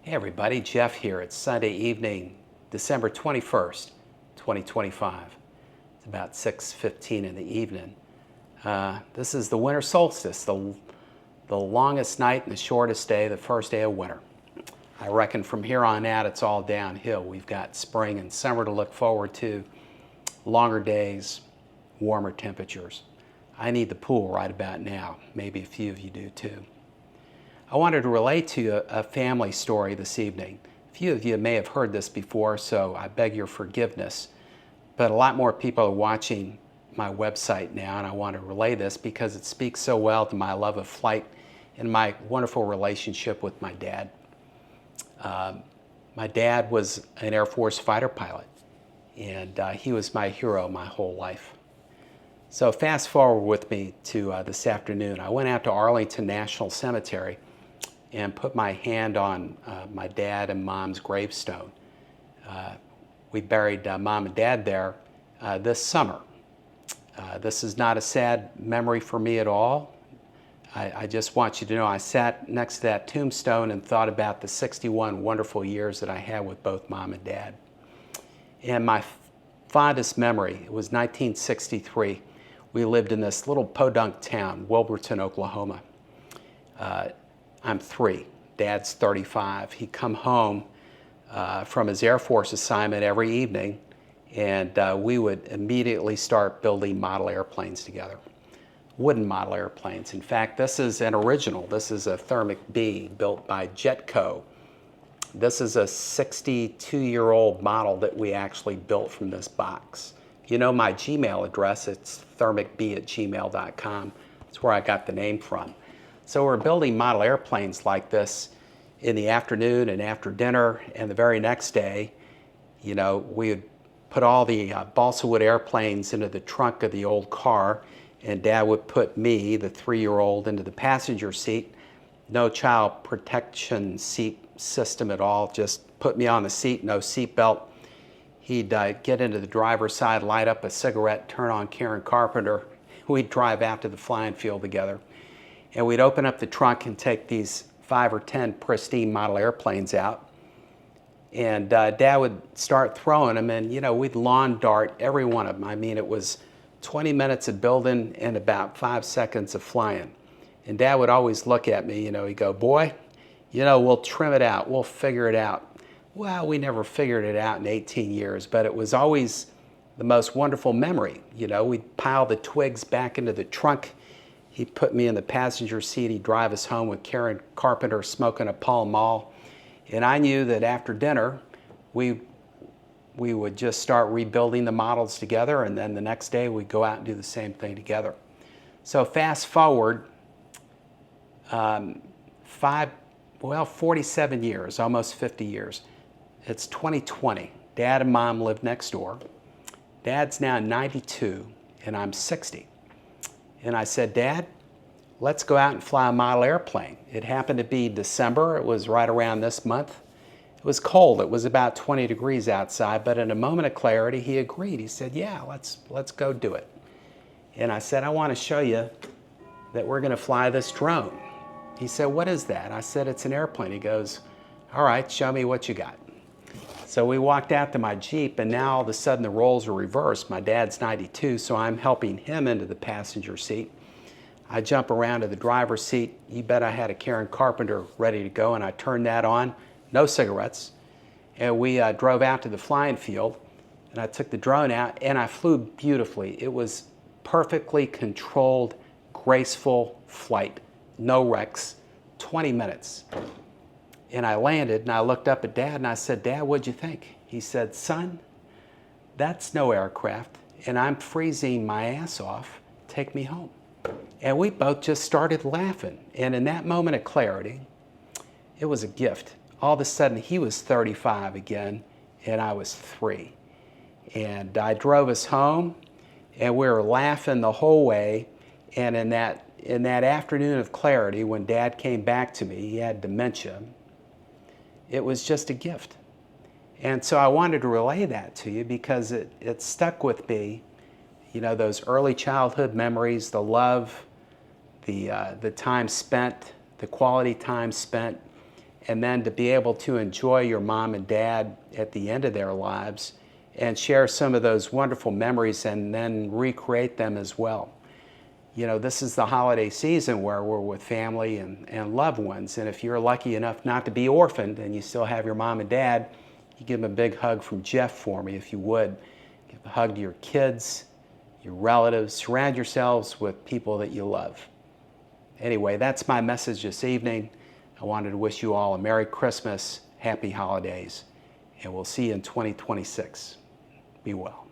Hey everybody, Jeff here. It's Sunday evening, December 21st, 2025. It's about 6:15 in the evening. This is the winter solstice, the longest night and the shortest day, the first day of winter. I reckon from here on out it's all downhill. We've got spring and summer to look forward to, longer days, warmer temperatures. I need the pool right about now. Maybe a few of you do too. I wanted to relate to you a family story this evening. A few of you may have heard this before, so I beg your forgiveness. But a lot more people are watching my website now, and I want to relay this because it speaks so well to my love of flight and my wonderful relationship with my dad. My dad was an Air Force fighter pilot, and he was my hero my whole life. So fast forward with me to this afternoon. I went out to Arlington National Cemetery and put my hand on my dad and mom's gravestone. We buried mom and dad there this summer. This is not a sad memory for me at all. I just want you to know I sat next to that tombstone and thought about the 61 wonderful years that I had with both mom and dad. And my fondest memory, it was 1963. We lived in this little podunk town, Wilburton, Oklahoma. I'm 3, Dad's 35. He'd come home from his Air Force assignment every evening, and we would immediately start building model airplanes together. Wooden model airplanes. In fact, this is an original. This is a Thermic B built by Jetco. This is a 62-year-old model that we actually built from this box. You know my Gmail address, it's thermicb@gmail.com. That's where I got the name from. So we're building model airplanes like this in the afternoon and after dinner, and the very next day, we would put all the balsa wood airplanes into the trunk of the old car, and Dad would put me, the 3-year-old, into the passenger seat. No child protection seat system at all, just put me on the seat, no seat belt. He'd get into the driver's side, light up a cigarette, turn on Karen Carpenter. We'd drive out to the flying field together. And we'd open up the trunk and take these 5 or 10 pristine model airplanes out. And Dad would start throwing them, and we'd lawn dart every one of them. I mean, it was 20 minutes of building and about 5 seconds of flying. And Dad would always look at me, he'd go, "Boy, we'll trim it out, we'll figure it out." Well, we never figured it out in 18 years, but it was always the most wonderful memory. We'd pile the twigs back into the trunk. He'd put me in the passenger seat. He'd drive us home with Karen Carpenter smoking a Pall Mall. And I knew that after dinner, we would just start rebuilding the models together, and then the next day we'd go out and do the same thing together. So fast forward 47 years, almost 50 years. It's 2020. Dad and Mom live next door. Dad's now 92, and I'm 60. And I said, "Dad, let's go out and fly a model airplane." It happened to be December. It was right around this month. It was cold. It was about 20 degrees outside, but in a moment of clarity, he agreed. He said, "Yeah, let's go do it." And I said, "I want to show you that we're going to fly this drone." He said, "What is that?" I said, "It's an airplane." He goes, "All right, show me what you got." So we walked out to my Jeep, and now all of a sudden the roles are reversed. My dad's 92, so I'm helping him into the passenger seat. I jump around to the driver's seat. You bet I had a Karen Carpenter ready to go, and I turned that on. No cigarettes. And we drove out to the flying field, and I took the drone out, and I flew beautifully. It was perfectly controlled, graceful flight. No wrecks, 20 minutes. And I landed, and I looked up at Dad, and I said, "Dad, what'd you think?" He said, "Son, that's no aircraft, and I'm freezing my ass off. Take me home." And we both just started laughing. And in that moment of clarity, it was a gift. All of a sudden, he was 35 again, and I was 3. And I drove us home, and we were laughing the whole way. And in that afternoon of clarity, when Dad came back to me, he had dementia. It was just a gift. And so I wanted to relay that to you because it stuck with me, those early childhood memories, the love, the time spent, the quality time spent, and then to be able to enjoy your mom and dad at the end of their lives and share some of those wonderful memories and then recreate them as well. You know, this is the holiday season where we're with family and loved ones, and if you're lucky enough not to be orphaned and you still have your mom and dad, you give them a big hug from Jeff for me, if you would. Give a hug to your kids, your relatives. Surround yourselves with people that you love. Anyway, that's my message this evening. I wanted to wish you all a Merry Christmas, Happy Holidays, and we'll see you in 2026. Be well.